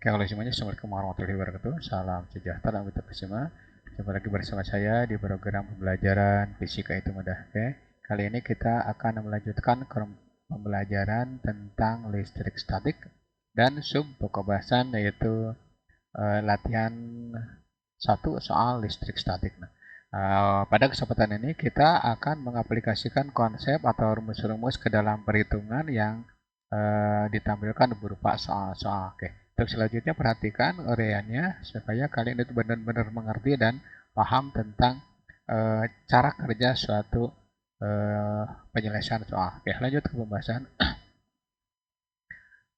Oke, halo semuanya, Assalamualaikum warahmatullahi wabarakatuh. Salam sejahtera untuk kita semua. Jumpa lagi bersama saya di program pembelajaran Fisika itu Mudah. Oke, kali ini kita akan melanjutkan pembelajaran tentang listrik statik dan sub pokok bahasan yaitu latihan 1 soal listrik statik. Pada kesempatan ini kita akan mengaplikasikan konsep atau rumus-rumus ke dalam perhitungan yang ditampilkan berupa soal-soal. Oke. Untuk selanjutnya perhatikan uraiannya supaya kalian itu benar-benar mengerti dan paham tentang cara kerja suatu penyelesaian soal. Oke, lanjut ke pembahasan.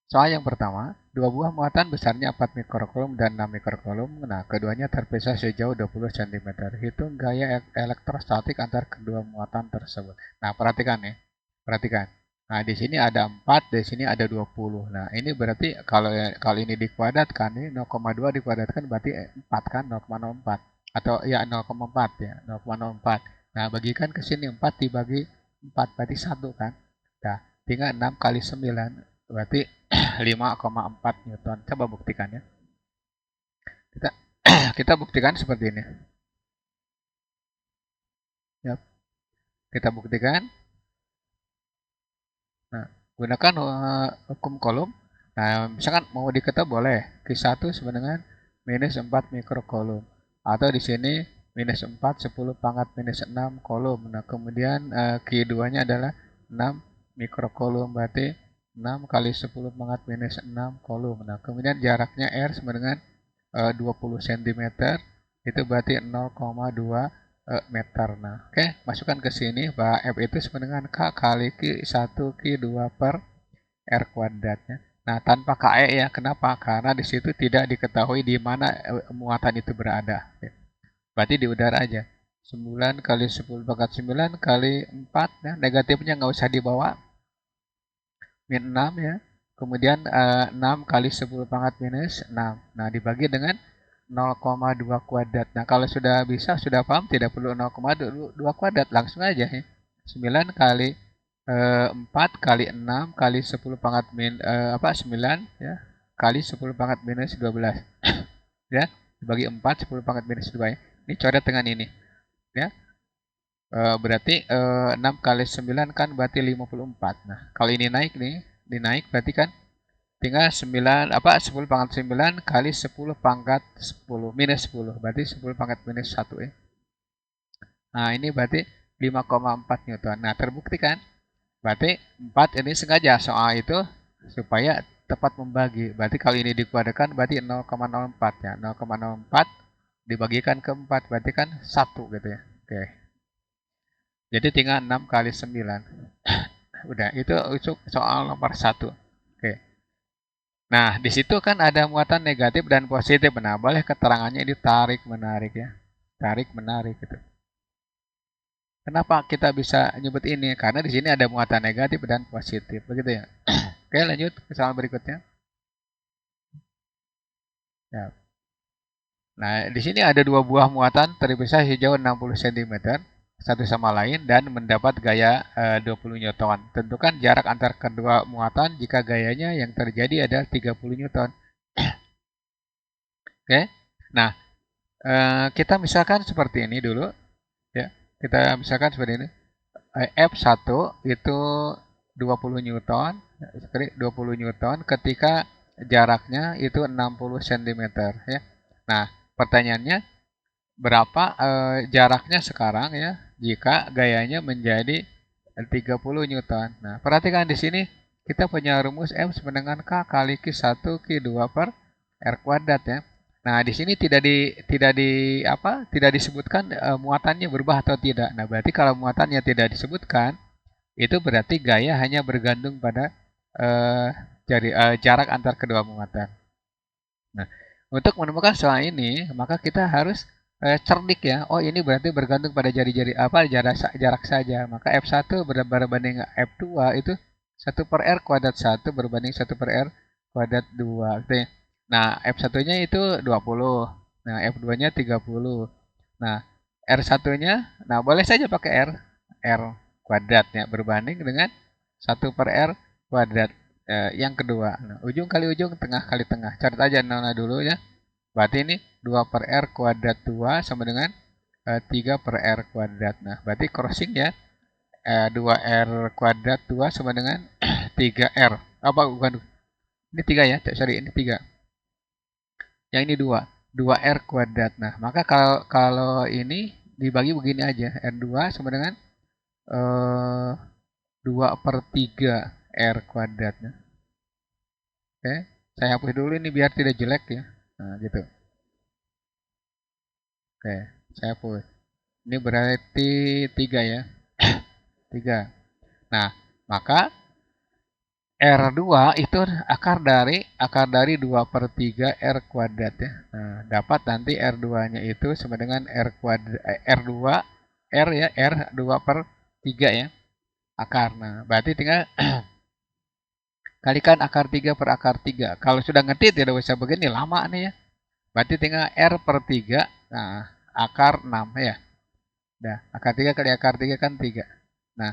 Soal yang pertama, dua buah muatan besarnya 4 mikrokulum dan 6 mikrokulum. Nah, keduanya terpisah sejauh 20 cm. Hitung gaya elektrostatik antar kedua muatan tersebut. Nah, perhatikan ya. Perhatikan. Nah, di sini ada 4, di sini ada 20. Nah, ini berarti kalau ini dikuadratkan, ini 0,2 dikuadratkan berarti 4 kan, 0,04. Atau ya 0,4 ya, 0,04. Nah, bagikan ke sini 4 dibagi 4 berarti 1 kan. Nah, tinggal 6 kali 9 berarti 5,4 Newton. Coba buktikan ya. Kita buktikan seperti ini. Yap. Kita buktikan. Nah, gunakan hukum kolom. Nah, misalkan mau diketahui boleh Q1 sama dengan minus 4 mikrokolom. Atau di sini minus 4, 10 pangkat minus 6 kolom. Nah, kemudian Q2-nya adalah 6 mikrokolom. Berarti 6 kali 10 pangkat minus 6 kolom. Nah, kemudian jaraknya R sama dengan 20 cm. Itu berarti 0,2 meter. Nah, oke, masukkan ke sini bahwa F itu sama dengan K kali Q1 Q2 per R kuadratnya. Nah, tanpa KE ya. Kenapa? Karena di situ tidak diketahui di mana muatan itu berada. Berarti di udara aja. 9 kali 10 pangkat 9 kali 4. Nah, negatifnya nggak usah dibawa. Min 6 ya. Kemudian 6 kali 10 pangkat minus 6. Nah, dibagi dengan 0,2 kuadrat. Nah, kalau sudah bisa, sudah paham, tidak perlu 0,2 kuadrat. Langsung aja ya. 9 kali 4 kali 6 kali 10 pangkat 9 ya, kali 10 pangkat minus 12. Ya, dibagi 4, 10 pangkat minus 2 ya. Ini coret dengan ini. Ya. Berarti 6 kali 9 kan berarti 54. Nah, kalau ini naik nih, dinaik berarti kan tinggal 10 pangkat 9 kali 10 pangkat 10 minus 10. Berarti 10 pangkat minus 1 ya. Nah, ini berarti 5,4 Newton. Nah, terbukti kan? Berarti 4 ini sengaja soal itu supaya tepat membagi. Berarti kalau ini dikuadratkan berarti 0,04 ya. 0,04 dibagikan ke 4 berarti kan 1 gitu ya. Oke. Jadi tinggal 6 kali 9. Udah, itu soal nomor 1. Oke. Nah, di situ kan ada muatan negatif dan positif. Nah, boleh keterangannya ditarik menarik ya. Tarik menarik gitu. Kenapa kita bisa nyebut ini? Karena di sini ada muatan negatif dan positif, begitu ya. Oke, lanjut ke soal berikutnya. Ya. Nah, di sini ada dua buah muatan terpisah sejauh 60 cm satu sama lain dan mendapat gaya 20 Newton. Tentukan jarak antar kedua muatan jika gayanya yang terjadi adalah 30 Newton. Oke. Nah, kita misalkan seperti ini dulu ya. Kita misalkan seperti ini. F1 itu 20 Newton, 20 Newton ketika jaraknya itu 60 cm ya. Nah, pertanyaannya berapa jaraknya sekarang ya jika gayanya menjadi 30 Newton. Nah, perhatikan di sini kita punya rumus M sama dengan K kali Q1 Q2 per R kuadrat ya. Nah, di sini tidak disebutkan muatannya berubah atau tidak. Nah, berarti kalau muatannya tidak disebutkan, itu berarti gaya hanya bergantung pada jarak antar kedua muatan. Nah, untuk menemukan soal ini, maka kita harus cerdik ya. Oh, ini berarti bergantung pada jarak saja. Maka F1 berbanding F2 itu 1 per R kuadrat 1 berbanding 1 per R kuadrat 2. Gitu ya. Nah, F1-nya itu 20. Nah, F2-nya 30. Nah, R1-nya, nah boleh saja pakai R kuadratnya berbanding dengan 1 per R kuadrat. yang kedua. Nah, ujung kali ujung, tengah kali tengah. Catat aja nolnya dulu ya. Berarti ini 2 per R kuadrat 2 sama dengan 3 per R kuadrat. Nah, berarti crossing ya. 2R kuadrat 2 sama dengan 3R. Apa bukan? Ini 3 ya, sorry ini 3. Yang ini 2. 2R kuadrat. Nah, maka kalau ini dibagi begini aja. R2 sama dengan 2 per 3 R kuadratnya. Oke, saya hapus dulu ini biar tidak jelek ya. Nah, gitu. Oke, saya hapus. Ini berarti 3 ya. 3. Nah, maka R2 itu akar dari 2 per 3 R kuadrat ya. Nah, dapat nanti R2-nya itu sama dengan R kuadrat, R2, R ya, R2 per 3 ya. Akar. Nah, berarti tinggal kalikan akar 3 per akar 3. Kalau sudah ngerti tidak usah begini, lama nih ya. Berarti tinggal R per 3, nah, akar 6 ya. Nah, akar 3 kali akar 3 kan 3. Nah,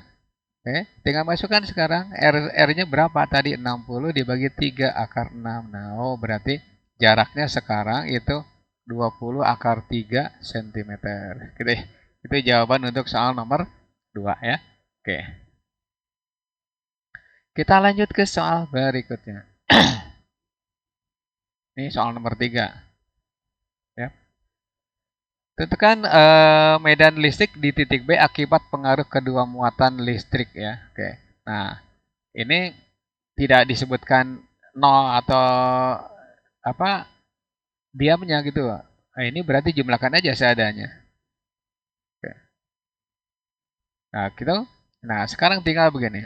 oke, tinggal masukkan sekarang R-nya berapa tadi? 60 dibagi 3 akar 6. Nah, oh berarti jaraknya sekarang itu 20 akar 3 cm. Gitu. Itu jawaban untuk soal nomor 2 ya. Oke. Kita lanjut ke soal berikutnya. Ini soal nomor 3. Ya. Tentukan medan listrik di titik B akibat pengaruh kedua muatan listrik ya. Oke. Nah, ini tidak disebutkan nol atau apa diamnya gitu. Nah, ini berarti jumlahkan aja seadanya. Oke. Nah, gitu. Nah, sekarang tinggal begini.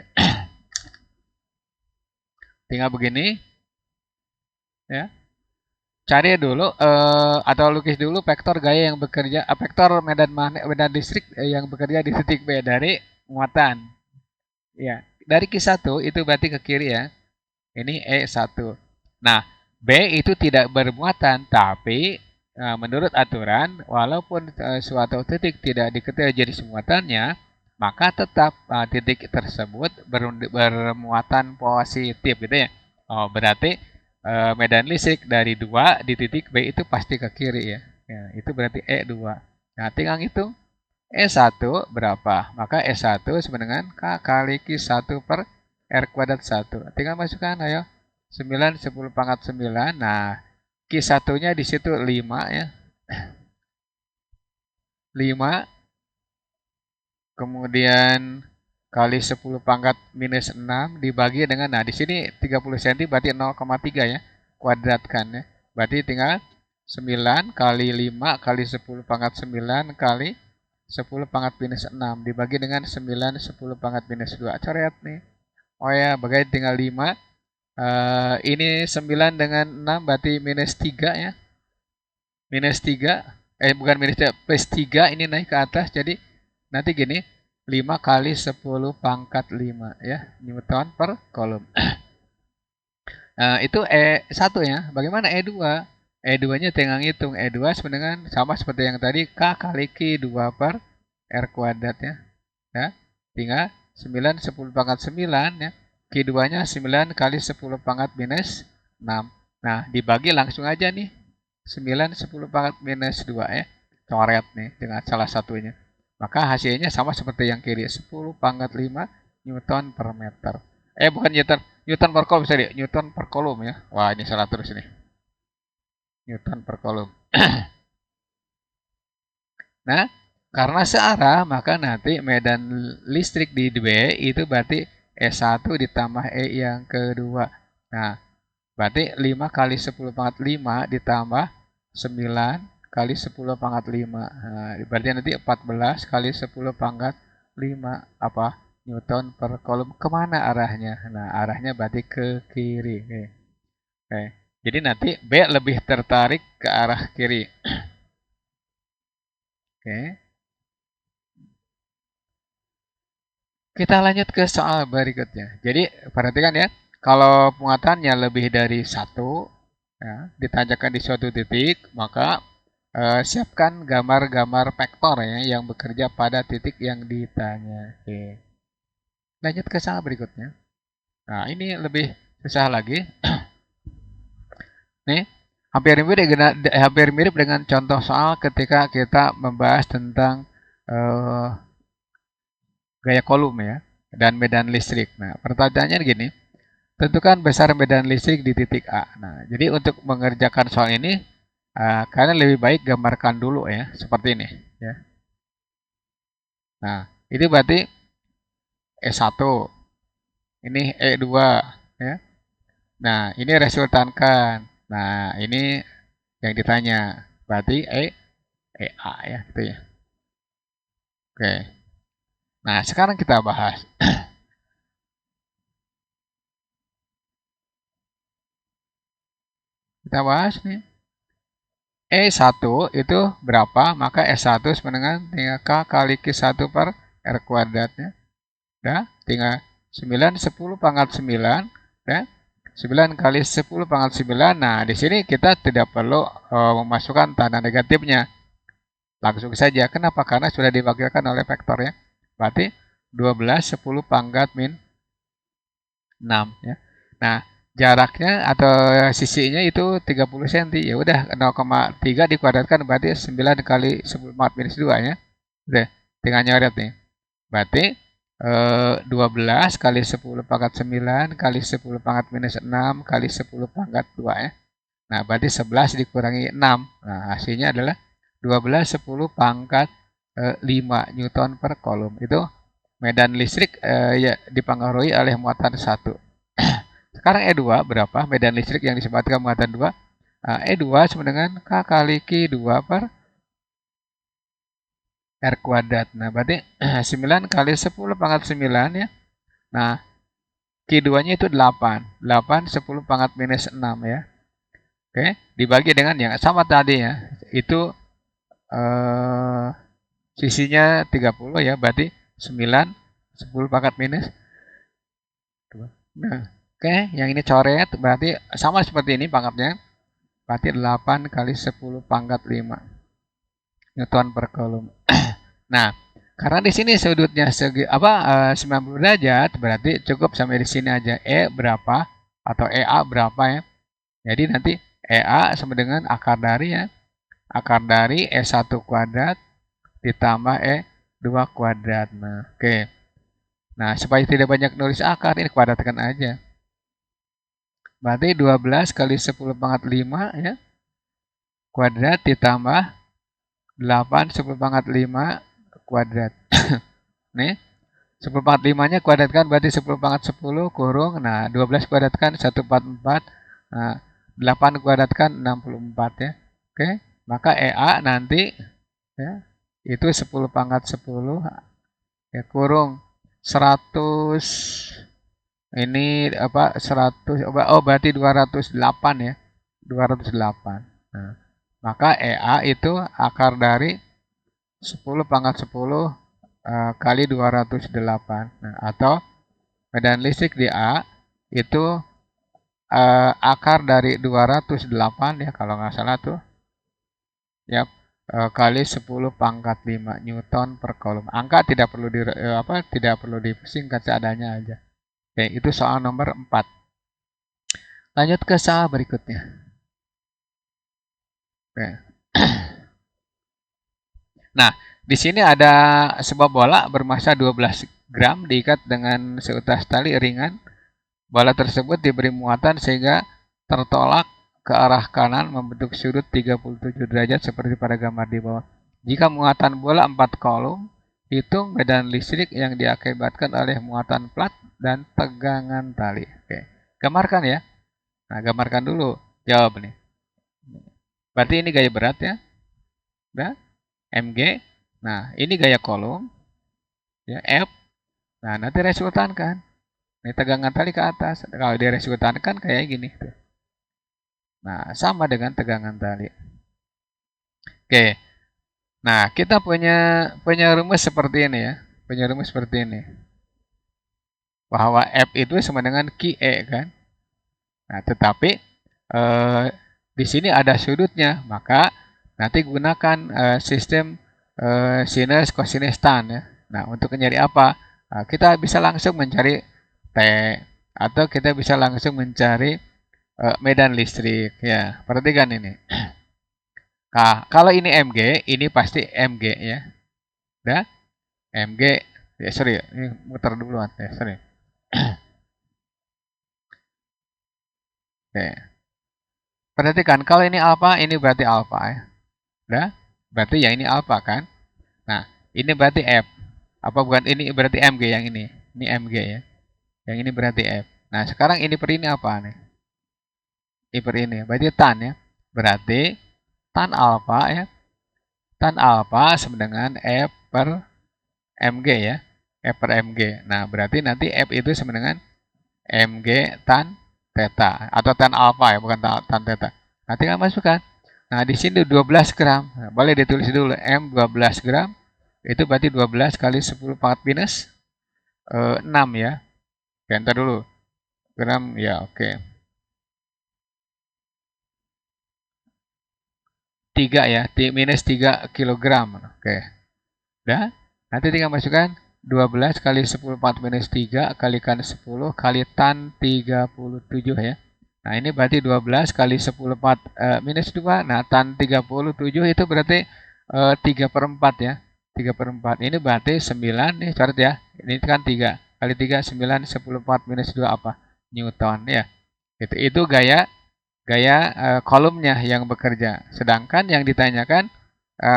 Tinggal begini ya. Cari dulu atau lukis dulu vektor gaya yang bekerja vektor medan listrik yang bekerja di titik B dari muatan. Ya, dari Q1 itu berarti ke kiri ya. Ini E1. Nah, B itu tidak bermuatan, tapi menurut aturan, walaupun suatu titik tidak diketahui jenis muatannya, maka tetap titik tersebut bermuatan positif gitu ya. Oh, berarti medan listrik dari 2 di titik B itu pasti ke kiri ya. Ya, itu berarti E2. Nah, tinggal hitung E1 berapa? Maka E1 sama dengan K kali Q1 per R kuadrat 1. Tinggal masukkan, ayo. 9, 10 pangkat 9. Nah, Q1-nya di situ 5 ya. 5. Kemudian kali 10 pangkat minus 6 dibagi dengan, nah di sini 30 cm berarti 0,3 ya. Kuadratkan ya. Berarti tinggal 9 kali 5 kali 10 pangkat 9 kali 10 pangkat minus 6 dibagi dengan 9 10 pangkat minus 2. Coret nih. Oh ya, bagi tinggal 5. Ini 9 dengan 6 berarti minus 3 ya. Minus 3. Bukan minus 3, plus 3 ini naik ke atas. Jadi nanti gini, 5 kali 10 pangkat 5 ya. Newton per kolom. Itu E1 ya. Bagaimana E2? E2-nya tinggal hitung. E2 sama seperti yang tadi, K kali Q 2 per R kuadrat ya. Ya, tinggal 9 10 pangkat 9 ya. Q2-nya 9 kali 10 pangkat minus 6. Nah, dibagi langsung aja nih. 9 10 pangkat minus 2 ya. Coret nih dengan salah satunya. Maka hasilnya sama seperti yang kiri. 10 pangkat 5 Newton per meter. Bukan Newton. Newton per kolom tadi. Newton per kolom ya. Wah, ini salah terus ini. Newton per kolom. Nah, karena searah, maka nanti medan listrik di B itu berarti E1 ditambah E yang kedua. Nah, berarti 5 kali 10 pangkat 5 ditambah 9 kali 10 pangkat 5. Nah, berarti nanti 14 kali 10 pangkat 5 apa? Newton per kolom. Kemana arahnya? Nah, arahnya berarti ke kiri. Oke. Jadi nanti B lebih tertarik ke arah kiri. Oke. Kita lanjut ke soal berikutnya. Jadi perhatikan ya, kalau muatannya lebih dari 1 ya, ditanjakan di suatu titik, maka siapkan gambar-gambar vektor ya yang bekerja pada titik yang ditanya. Oke. Lanjut ke soal berikutnya. Nah, ini lebih susah lagi. Nih, hampir mirip dengan contoh soal ketika kita membahas tentang uh, gaya kolom ya dan medan listrik. Nah, pertanyaannya gini, tentukan besar medan listrik di titik A. Nah, jadi untuk mengerjakan soal ini, kalian lebih baik gambarkan dulu ya, seperti ini. Ya. Nah, ini berarti E1, ini E2, ya. Nah, ini resultankan. Nah, ini yang ditanya. Berarti EA ya, gitu ya. Oke. Nah, sekarang kita bahas. Kita bahas nih. E1 itu berapa? Maka S1 sama dengan tinggal K kali Q1 per R kuadratnya. Ya, tinggal 9, 10 pangkat 9. Ya. 9 kali 10 pangkat 9. Nah, di sini kita tidak perlu memasukkan tanda negatifnya. Langsung saja. Kenapa? Karena sudah diwakilkan oleh vektornya. Berarti 12, 10 pangkat min 6. Ya. Nah, jaraknya atau sisinya itu 30 cm. Ya udah 0,3 dikuadratkan berarti 9 kali 10 pangkat minus 2 ya. Udah, tinggal nyoret nih. Berarti 12 kali 10 pangkat 9 kali 10 pangkat minus 6 kali 10 pangkat 2 ya. Nah, berarti 11 dikurangi 6. Nah, hasilnya adalah 12 10 pangkat 5 Newton per kolom. Itu medan listrik ya dipengaruhi oleh muatan 1. Sekarang E2 berapa? Medan listrik yang disebabkan muatan 2. E2 sama dengan K kali Q2 per R kuadrat. Nah, berarti 9 kali 10 pangkat 9 ya. Nah, Q2-nya itu 8. 8, 10 pangkat minus 6 ya. Oke, dibagi dengan yang sama tadi ya. Itu sisinya 30 ya, berarti 9, 10 pangkat minus 2. Nah, oke, yang ini coret, berarti sama seperti ini pangkatnya. Berarti 8 kali 10 pangkat 5 Newton per kolom. Nah, karena di sini sudutnya 90 derajat, berarti cukup sampai di sini aja. E berapa atau EA berapa ya? Jadi nanti EA sama dengan akar dari ya. Akar dari E1 kuadrat ditambah E2 kuadrat. Nah, oke. Nah, supaya tidak banyak nulis akar, ini kuadratkan aja. Berarti 12 kali 10 pangkat 5 ya. Kuadrat ditambah 8 10 pangkat 5 kuadrat. Nih, 10 pangkat 5-nya kuadratkan berarti 10 pangkat 10 kurung. Nah, 12 kuadratkan 144. Nah, 8 kuadratkan 64 ya. Oke, maka EA nanti ya, itu 10 pangkat 10 ya kurung 100 ini apa 100 oh berarti 208 ya. 208. Nah, maka EA itu akar dari 10 pangkat 10 kali 208. Nah, atau medan listrik di A itu akar dari 208 ya kalau nggak salah tuh. Ya, kali 10 pangkat 5 Newton per kolom. Angka tidak perlu disingkat seadanya aja. Oke, itu soal nomor 4. Lanjut ke soal berikutnya. Oke. Nah, di sini ada sebuah bola bermassa 12 gram diikat dengan seutas tali ringan. Bola tersebut diberi muatan sehingga tertolak ke arah kanan membentuk sudut 37 derajat seperti pada gambar di bawah. Jika muatan bola 4 kolom, hitung medan listrik yang diakibatkan oleh muatan plat dan tegangan tali. Oke, gambarkan ya. Nah, gambarkan dulu. Jawab nih. Berarti ini gaya berat ya. Udah? MG. Nah, ini gaya kolom. Ya, F. Nah, nanti resultan kan. Ini tegangan tali ke atas. Kalau dia resultan kan kayak gini. Nah, sama dengan tegangan tali. Oke. Nah, kita punya rumus seperti ini ya. Punya rumus seperti ini. Bahwa F itu sama dengan QE kan. Nah, tetapi di sini ada sudutnya, maka nanti gunakan sistem sinus cosinus tan ya. Nah, untuk mencari apa? Nah, kita bisa langsung mencari T Atau kita bisa langsung mencari medan listrik. Ya, perhatikan ini. Nah, kalau ini mg, ini pasti mg ya. Udah? mg, ya sorry, ini muter duluan. Ya, sorry. Oke. Perhatikan, kalau ini alfa, ini berarti alfa ya. Udah? Berarti ya ini alfa kan? Nah, ini berarti F. Apa bukan ini berarti mg yang ini? Ini mg ya. Yang ini berarti F. Nah, sekarang ini per ini apa nih? Ini per ini. Berarti tan ya. Berarti tan alfa ya. Tan alfa sama dengan F per mg ya. F per mg. Nah, berarti nanti F itu sama dengan mg tan theta. Atau tan alfa ya, bukan tan theta. Nah, tinggal masukkan. Nah, di sini 12 gram. Nah, boleh ditulis dulu. M 12 gram. Itu berarti 12 kali 10 pangkat minus 6 ya. Oke, ntar dulu. Gram, ya oke. 3 ya, minus 3 kilogram. Oke. Udah? Nanti tinggal masukkan 12 kali 10 4 minus 3 kalikan 10 kali tan 37 ya. Nah, ini berarti 12 kali 10 4 minus 2. Nah, tan 37 itu berarti 3 per 4 ya. 3 per 4. Ini berarti 9 nih, catat ya. Ini kan 3 kali 3 9 10 4 minus 2 apa? Newton ya. Itu gaya kolomnya yang bekerja. Sedangkan yang ditanyakan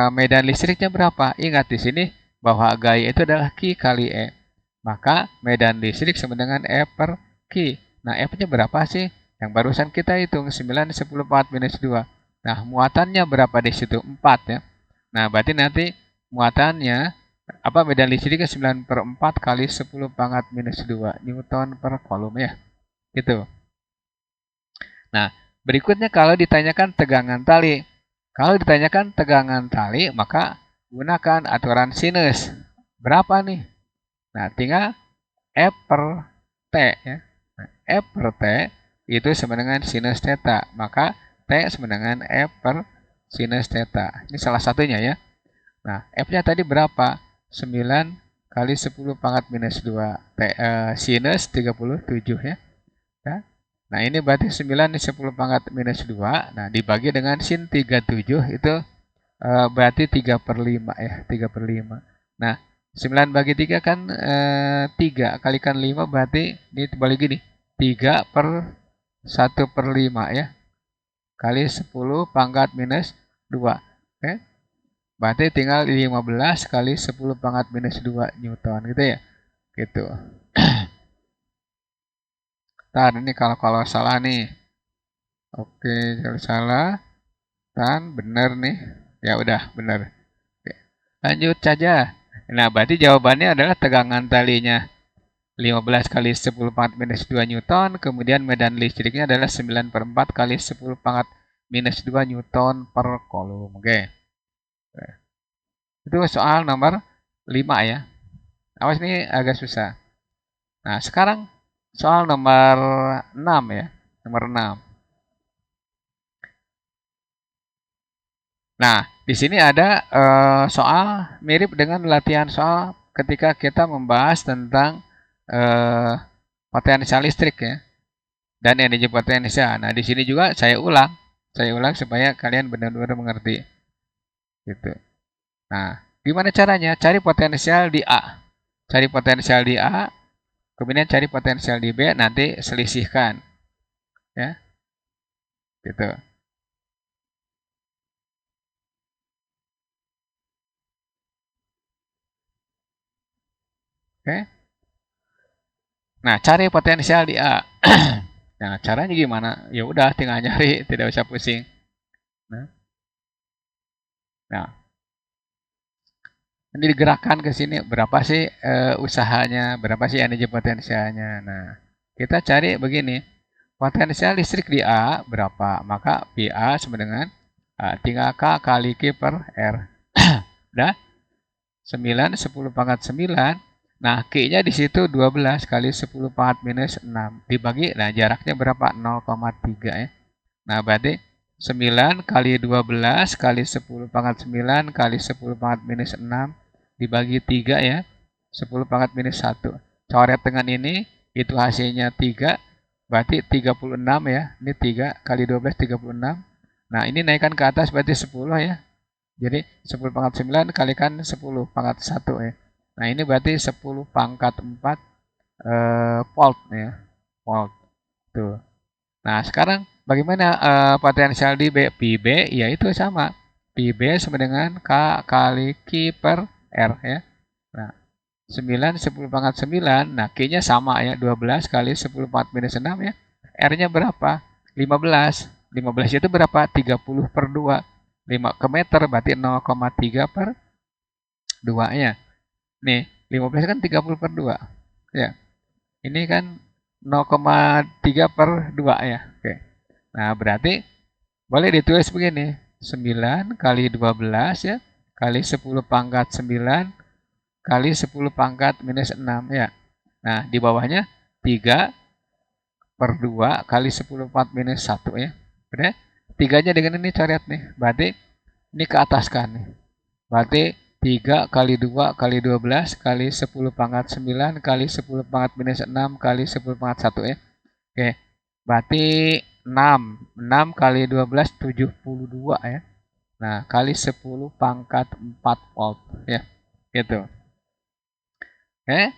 medan listriknya berapa? Ingat di sini bahwa gaya itu adalah Q kali E. Maka medan listrik sama dengan E per Q. Nah, F-nya berapa sih? Yang barusan kita hitung 9 10 4 minus 2. Nah, muatannya berapa di situ? 4 ya. Nah, berarti nanti muatannya medan listriknya 9 per 4 kali 10 pangkat minus 2 Newton per kolom ya. Gitu. Nah, berikutnya kalau ditanyakan tegangan tali. Kalau ditanyakan tegangan tali, maka gunakan aturan sinus. Berapa nih? Nah, tinggal F per T ya. Nah, F per T itu sama dengan sinus theta. Maka T sama dengan F per sinus theta. Ini salah satunya ya. Nah, F-nya tadi berapa? 9 kali 10 pangkat minus 2. Sinus 37 ya. Nah, ini berarti 9 10 pangkat minus 2. Nah, dibagi dengan sin 37 itu berarti 3 per 5 ya. 3 per 5. Nah, 9 bagi 3 kan 3. Kalikan 5 berarti ini balik gini. 3 per 1 per 5 ya. Kali 10 pangkat minus 2. Oke. Berarti tinggal 15 kali 10 pangkat minus 2 Newton gitu ya. Gitu. Ntar ini kalau salah nih. Oke, kalau salah. Tan benar nih. Ya udah, benar. Oke. Lanjut saja. Nah, berarti jawabannya adalah tegangan talinya 15 kali 10 pangkat minus 2 Newton. Kemudian medan listriknya adalah 9 per 4 kali 10 pangkat minus 2 Newton per kolom. Oke. Itu soal nomor 5 ya. Awas ini agak susah. Nah, sekarang soal nomor 6 ya. Nomor 6. Nah, di sini ada soal mirip dengan latihan soal ketika kita membahas tentang potensial listrik ya dan energi potensial. Nah, di sini juga saya ulang supaya kalian benar-benar mengerti. Gitu. Nah, gimana caranya? Cari potensial di A. Cari potensial di A, kemudian cari potensial di B, nanti selisihkan. Ya. Gitu. Oke. Nah, cari potensial di A. Nah, caranya gimana? Ya udah, tinggal nyari, tidak usah pusing. Nah, ini digerakkan ke sini. Berapa sih usahanya? Berapa sih energi potensialnya? Nah, kita cari begini. Potensial listrik di A berapa? Maka PA sama dengan tinggal K kali Q per R. Udah? 9, 10 pangkat 9. Nah, Q-nya di situ 12 kali 10 pangkat minus 6. Dibagi, nah jaraknya berapa? 0,3 ya. Nah, berarti 9 kali 12 kali 10 pangkat 9 kali 10 pangkat minus 6 dibagi 3 ya. 10 pangkat minus 1. Coret dengan ini, itu hasilnya 3, berarti 36 ya. Ini 3 kali 12 36. Nah, ini naikkan ke atas berarti 10 ya. Jadi 10 pangkat 9 kalikan 10 pangkat 1 ya. Nah, ini berarti 10 pangkat 4 volt ya. Volt. Tuh. Nah, sekarang bagaimana potensial di B? Pi B yaitu sama. Pi B sama dengan K kali Q per R ya. Nah, 9 10 pangkat 9. Nah, Q-nya sama ya, 12 kali 10 pangkat minus 6 ya. R-nya berapa? 15. 15 itu berapa? 30 per 2. 5 ke meter berarti 0,3 per 2 ya. Nih, 15 kan 30 per 2. Ya. Ini kan 0,3 per 2 ya. Oke. Nah, berarti boleh ditulis begini. 9 kali 12 ya. Kali 10 pangkat 9 kali 10 pangkat minus 6 ya. Nah, di bawahnya 3 per 2 kali 10 pangkat minus 1 ya. Udah? 3-nya dengan ini coret nih. Berarti ini ke atas kan nih. Berarti 3 kali 2 kali 12 kali 10 pangkat 9 kali 10 pangkat minus 6 kali 10 pangkat 1 ya. Oke. Berarti 6. 6 kali 12 72 ya. Nah, kali 10 pangkat 4 volt ya. Gitu. Oke.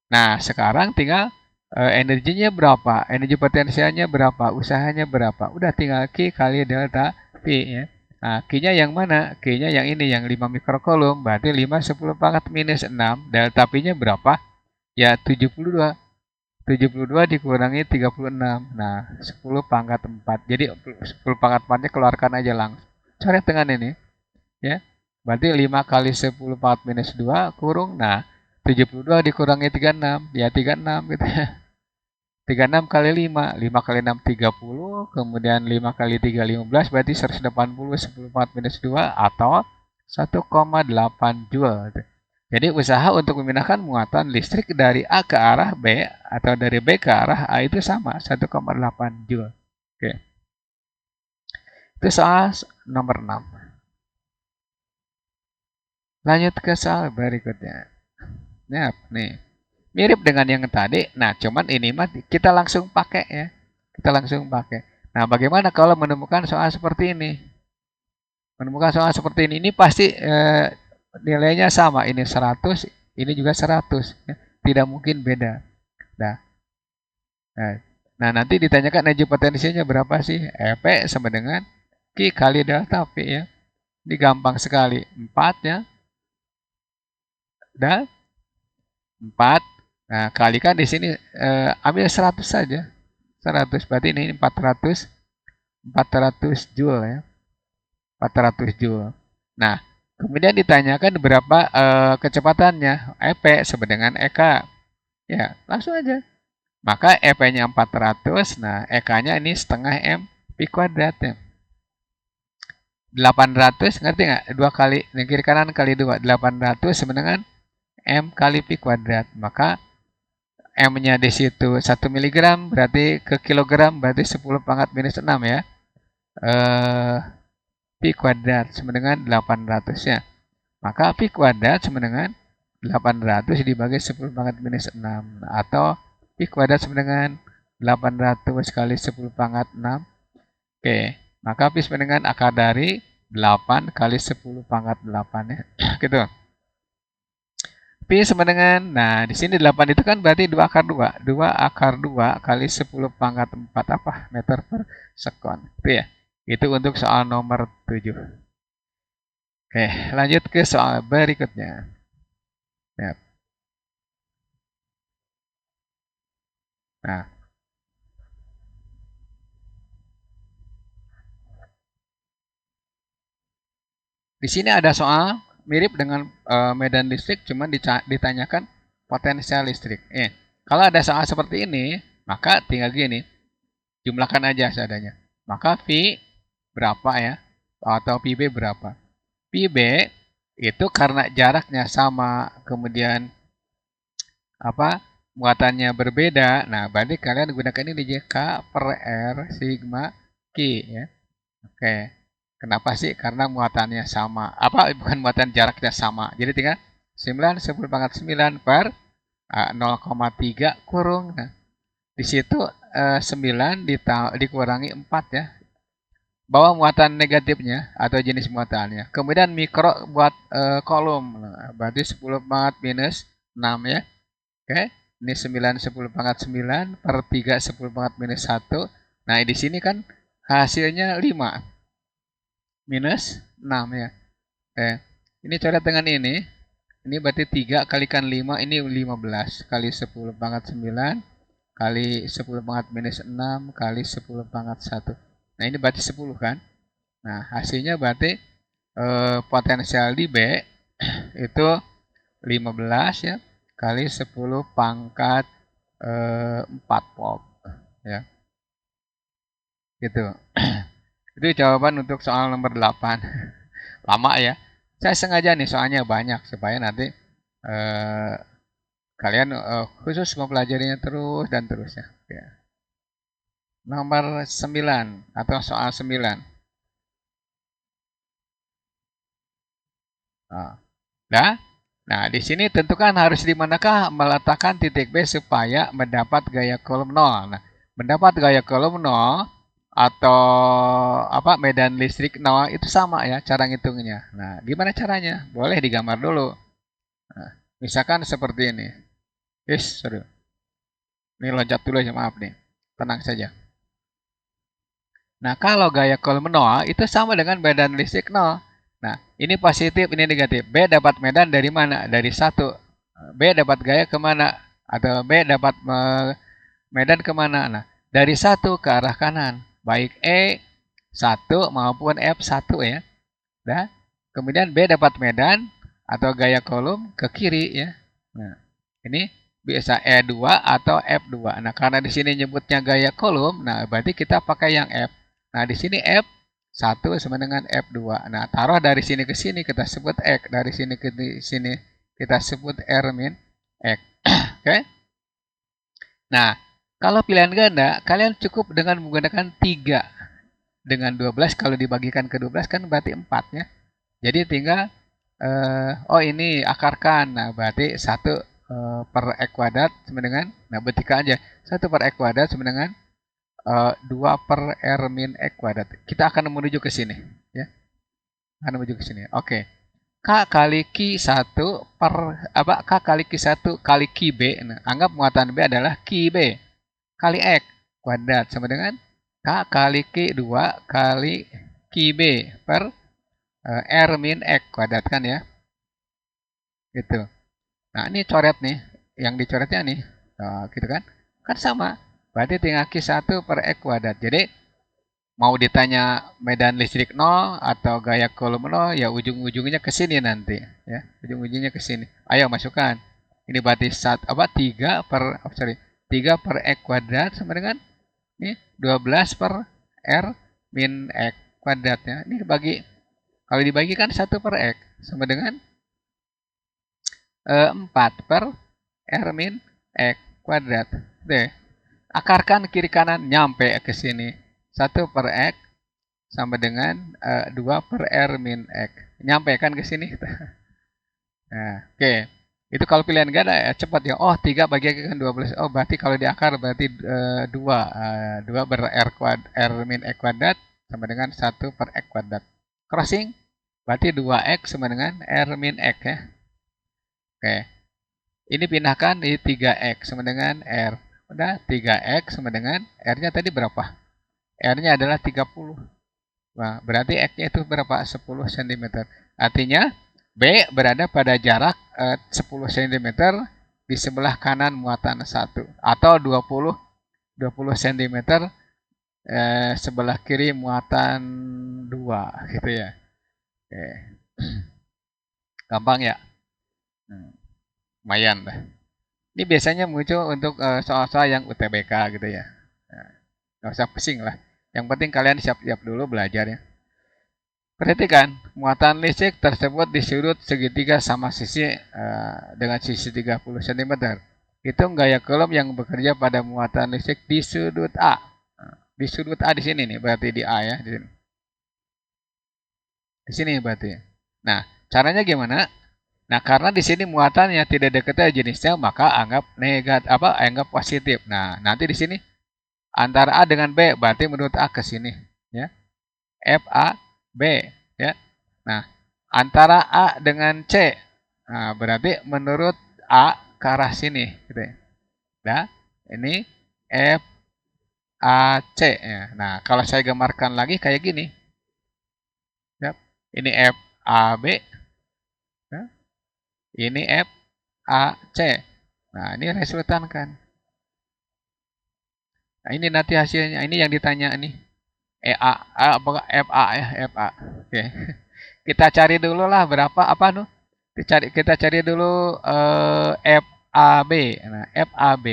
Nah, sekarang tinggal energinya berapa? Energi potensialnya berapa? Usahanya berapa? Udah tinggal Q kali delta V ya. Nah, Q-nya yang mana? Q-nya yang ini, yang 5 mikrocoulomb. Berarti 5 10 pangkat minus 6. Delta V-nya berapa? Ya, 72. 72 dikurangi 36. Nah, 10 pangkat 4. Jadi 10 pangkat 4-nya keluarkan aja langsung. Coret dengan ini. Ya. Berarti 5 kali 10 pangkat minus 2 kurung. Nah, 72 dikurangi 36. Ya, 36 gitu ya. 36 kali 5. 5 kali 6, 30. Kemudian 5 kali 3, 15. Berarti 180, 10 pangkat minus 2 atau 1,8 Joule. Jadi usaha untuk memindahkan muatan listrik dari A ke arah B atau dari B ke arah A itu sama, 1,8 Joule. Oke. Itu soal nomor 6. Lanjut ke soal berikutnya. Nah, nih. Mirip dengan yang tadi. Nah, cuman ini mah kita langsung pakai ya. Kita langsung pakai. Nah, bagaimana kalau menemukan soal seperti ini? Menemukan soal seperti ini pasti nilainya sama. Ini 100, ini juga 100. Ya. Tidak mungkin beda. Nah, nah, nanti ditanyakan energi potensinya berapa sih? P sama dengan Q kali delta V ya. Ini gampang sekali. 4 ya. Dan 4. Nah, kalikan di sini ambil 100 saja. 100 berarti ini 400 Joule ya. 400 Joule. Nah, kemudian ditanyakan berapa kecepatannya. EP sama dengan EK. Ya, langsung aja. Maka EP-nya 400, nah EK-nya ini setengah M pi kuadrat ya. 800, ngerti nggak? 2 kali, kiri kanan kali 2, 800 sama dengan M kali pi kuadrat. Maka M-nya di situ 1 mg, berarti ke kilogram, berarti 10 pangkat minus 6 ya. Pi kuadrat sama dengan 800 ya. Maka pi kuadrat sama dengan 800 dibagi 10 pangkat minus 6. Atau pi kuadrat sama dengan 800 kali 10 pangkat 6. Oke, maka pi sama dengan akar dari 8 kali 10 pangkat 8 ya. Gitu. Pi sama dengan, nah di sini 8 itu kan berarti 2 akar 2. 2 akar 2 kali 10 pangkat 4 apa? Meter per sekon. Itu ya. Itu untuk soal nomor 7. Oke, lanjut ke soal berikutnya. Ya. Nah, di sini ada soal mirip dengan medan listrik, cuman ditanyakan potensial listrik. Kalau ada soal seperti ini, maka tinggal gini, jumlahkan aja seadanya. Maka V berapa ya? Atau Pi B berapa? Pi B itu karena jaraknya sama, kemudian apa? Muatannya berbeda. Nah, berarti kalian gunakan ini K per R sigma Q ya. Oke. Kenapa sih? Karena muatannya sama. Apa? Bukan muatan, jaraknya sama. Jadi tinggal 9 10 pangkat 9 per 0,3 kurung. Nah, di situ 9 dikurangi 4 ya. Bawa muatan negatifnya atau jenis muatannya. Kemudian mikro buat kolom. Nah, berarti 10 pangkat minus 6 ya. Oke. Ini 9 10 pangkat 9 per 3 10 pangkat minus 1. Nah, di sini kan hasilnya 5 minus 6 ya. Ini coret dengan ini. Ini berarti 3 kalikan 5, ini 15. Kali 10 pangkat 9, kali 10 pangkat minus 6, kali 10 pangkat 1. Nah, ini berarti 10 kan? Nah, hasilnya berarti potensial di B itu 15 ya, kali 10 pangkat 4 volt. Ya, gitu. Itu jawaban untuk soal nomor 8. Lama ya. Saya sengaja nih soalnya banyak supaya nanti kalian khusus mempelajarinya terus dan terusnya. Ya. Nomor 9 atau soal 9. Nah, di sini tentukan harus di manakah meletakkan titik B supaya mendapat gaya kolom 0. Nah, mendapat gaya kolom 0 atau apa medan listrik 0 itu sama ya cara ngitungnya. Nah, gimana caranya? Boleh digambar dulu. Nah, misalkan seperti ini. Sorry. Ini loncat dulu aja, maaf nih. Tenang saja. Nah, kalau gaya kolom 0 itu sama dengan medan listrik 0. Nah, ini positif, ini negatif. B dapat medan dari mana? Dari 1. B dapat gaya kemana? Atau B dapat medan kemana? Nah, dari 1 ke arah kanan. Baik E1 maupun F1 ya. Nah, kemudian B dapat medan atau gaya kolom ke kiri ya. Nah, ini bisa E2 atau F2. Nah, karena di sini nyebutnya gaya kolom, nah berarti kita pakai yang F. Nah, di sini F1 sama dengan F2. Nah, taruh dari sini ke sini kita sebut X, dari sini ke sini kita sebut R min X. Oke? Nah, kalau pilihan ganda, kalian cukup dengan menggunakan 3 dengan 12, kalau dibagikan ke 12 kan berarti 4 ya. Jadi tinggal ini akarkan. Nah, berarti 1 per X kuadrat sama dengan, nah betikan aja 1 per X kuadrat sama dengan 2 per R min X kuadrat. Kita akan menuju ke sini ya. Akan menuju ke sini. Oke. K kali Q1 per K kali Q1 kali QB. Nah, anggap muatan B adalah QB kali X kuadrat sama dengan K kali Q2 kali QB per R min X kuadrat kan ya. Gitu. Nah, ini coret nih. Yang dicoretnya nih. Nah, gitu kan. Kan sama. Berarti tinggal Q1 per X kuadrat. Jadi, mau ditanya medan listrik 0 atau gaya kolom 0, ya ujung-ujungnya ke sini nanti. Ya, ujung-ujungnya ke sini. Ayo masukkan. Ini berarti 3 per X kuadrat sama dengan ini 12 per R min X kuadrat ya. Ini kalau dibagikan 1 per X sama dengan 4 per R min X kuadrat. Deh. Akarkan kiri kanan nyampe ke sini. 1 per X sama dengan 2 per R min X. Nyampe kan ke sini. Nah, oke. Itu kalau pilihan ganda ya cepat ya. Oh, 3 bagikan 12. Oh, berarti kalau di akar berarti 2. 2 ber R min X kuadrat sama dengan 1 per X kuadrat. Crossing berarti 2X sama dengan R min X ya. Oke. Ini pindahkan di 3X sama dengan R. Udah 3X sama dengan R-nya tadi berapa? R-nya adalah 30. Nah, berarti X-nya itu berapa? 10 cm. Artinya B berada pada jarak 10 cm di sebelah kanan muatan 1. Atau 20 cm sebelah kiri muatan 2. Gitu ya. Oke. Gampang ya? Lumayan dah. Ini biasanya muncul untuk soal-soal yang UTBK gitu ya. Nah, nggak usah pusing lah. Yang penting kalian siap-siap dulu belajar ya. Perhatikan, muatan listrik tersebut di sudut segitiga sama sisi dengan sisi 30 cm. Hitung gaya kolom yang bekerja pada muatan listrik di sudut A. Di sudut A di sini nih, berarti di A ya. Di sini berarti. Nah, caranya gimana? Nah, karena di sini muatannya tidak diketahui jenisnya, maka anggap negatif anggap positif. Nah, nanti di sini antara A dengan B berarti menurut A ke sini, ya. F A B, ya. Nah, antara A dengan C. Nah, berarti menurut A ke arah sini, gitu ya. Nah, ini F A C ya. Nah, kalau saya gambarkan lagi kayak gini. Ya. Ini F A B, ya. Ini F A C. Nah, ini resultan kan. Nah, ini nanti hasilnya. Ini yang ditanya nih. Apakah FA ya, FA. Oke. Kita cari dulu lah berapa apa tuh? Kita cari dulu FAB. Nah, FAB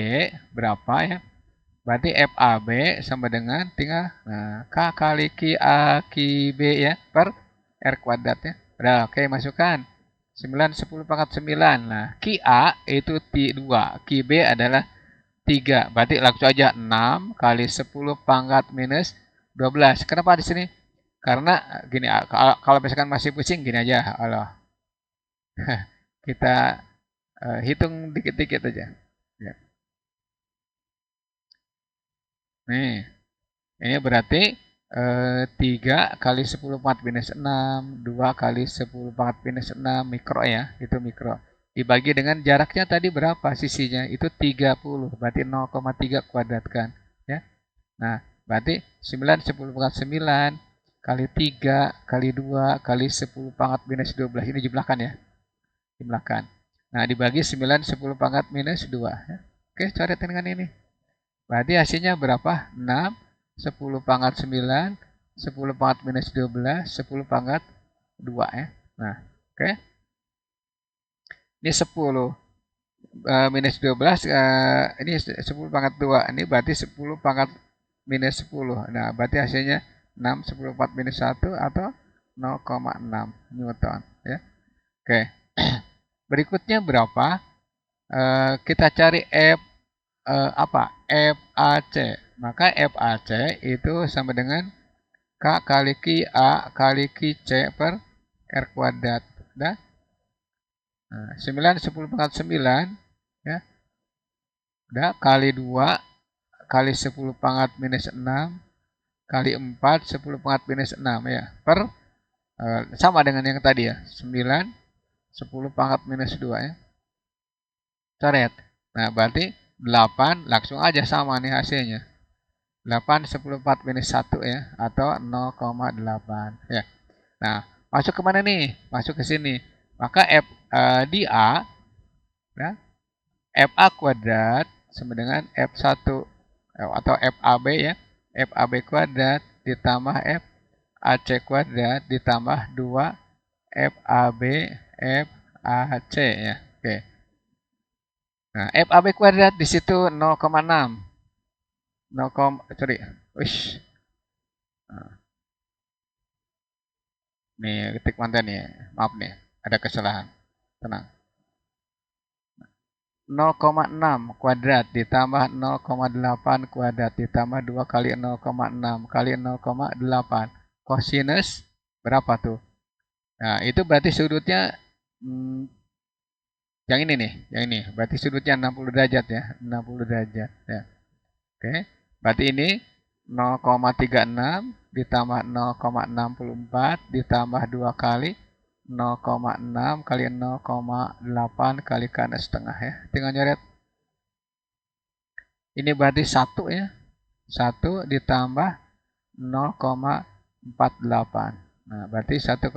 berapa ya? Berarti FAB sama dengan tinggal K kali QAQB ya per R kuadrat ya. Udah, oke, masukkan. 9 10 pangkat 9. Nah, QA itu 2, QB adalah 3. Berarti langsung aja 6 kali 10 pangkat minus 12. Kenapa di sini? Karena gini, kalau misalkan masih pusing gini aja. Allah. Kita hitung dikit-dikit aja. Ya. Nih, ini berarti 3 kali 10 pangkat minus 6, 2 kali 10 pangkat minus 6 mikro ya, itu mikro. Dibagi dengan jaraknya tadi berapa sisinya? Itu 30, berarti 0,3 kuadratkan. Ya. Nah, berarti 9 10 pangkat 9 kali 3 kali 2 kali 10 pangkat minus 12. Ini jumlahkan ya. Jumlahkan. Nah, dibagi 9 10 pangkat minus 2. Ya. Oke, coret dengan ini. Berarti hasilnya berapa? 6, 10 pangkat 9, 10 pangkat minus 12, 10 pangkat 2 ya. Nah, oke. Ini 10 minus 12, ini 10 pangkat 2. Ini berarti 10 pangkat minus 10. Nah, berarti hasilnya 6, 10 4 minus 1 atau 0,6 Newton. Ya. Oke. Berikutnya berapa? Kita cari F FAC. Maka FAC itu sama dengan K kali Q A kali Q C per R kuadrat. Nah, 9 10 pangkat 9 ya. Udah kali 2 kali 10 pangkat minus 6 kali 4 10 pangkat minus 6 ya. Per sama dengan yang tadi ya. 9 10 pangkat minus 2 ya. Coret. Nah, berarti 8 langsung aja sama nih hasilnya. 8 10 4 minus 1 ya, atau 0,8 ya. Nah, masuk ke mana nih? Masuk ke sini. Maka di A ya, FA kuadrat sama dengan F1 atau FAB ya. FAB kuadrat ditambah FAC kuadrat ditambah 2 FAB FAC ya. Oke. Nah, FAB kuadrat di situ 0,6. 0, sorry. Wish. Nah, nih ketik mantan nih. Maaf nih, ada kesalahan. Tenang. 0,6 kuadrat ditambah 0,8 kuadrat ditambah 2 kali 0,6 kali 0,8. Kosinus berapa tuh? Nah, itu berarti sudutnya yang ini nih, yang ini. Berarti sudutnya 60 derajat ya, 60 derajat ya. Oke. Berarti ini 0,36 ditambah 0,64 ditambah 2 kali 0,6 kali 0,8 kali kanan setengah ya. Tinggal nyoret. Ini berarti 1 ya. 1 ditambah 0,48. Nah, berarti 1,48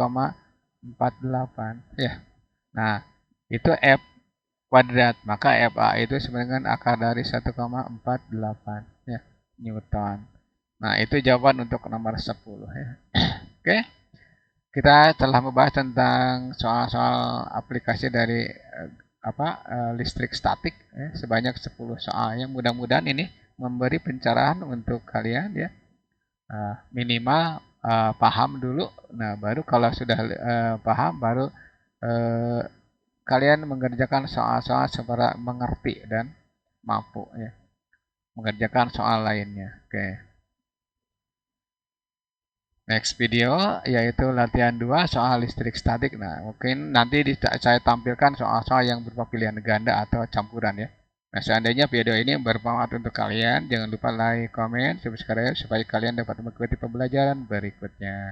ya. Nah, itu F kuadrat. Maka FA itu sebenarnya dengan akar dari 1,48 ya, Newton. Nah, itu jawaban untuk nomor 10 ya. Oke. Kita telah membahas tentang soal-soal aplikasi dari listrik statik ya, sebanyak 10 soal. Yang mudah-mudahan ini memberi pencerahan untuk kalian ya. Minimal paham dulu. Nah, baru kalau sudah paham baru kalian mengerjakan soal-soal secara mengerti dan mampu ya mengerjakan soal lainnya. Oke. next video yaitu latihan 2 soal listrik statik. Nah, mungkin nanti saya tampilkan soal-soal yang berupa pilihan ganda atau campuran ya. Nah, seandainya video ini bermanfaat untuk kalian, jangan lupa like, comment, subscribe supaya kalian dapat mengikuti pembelajaran berikutnya.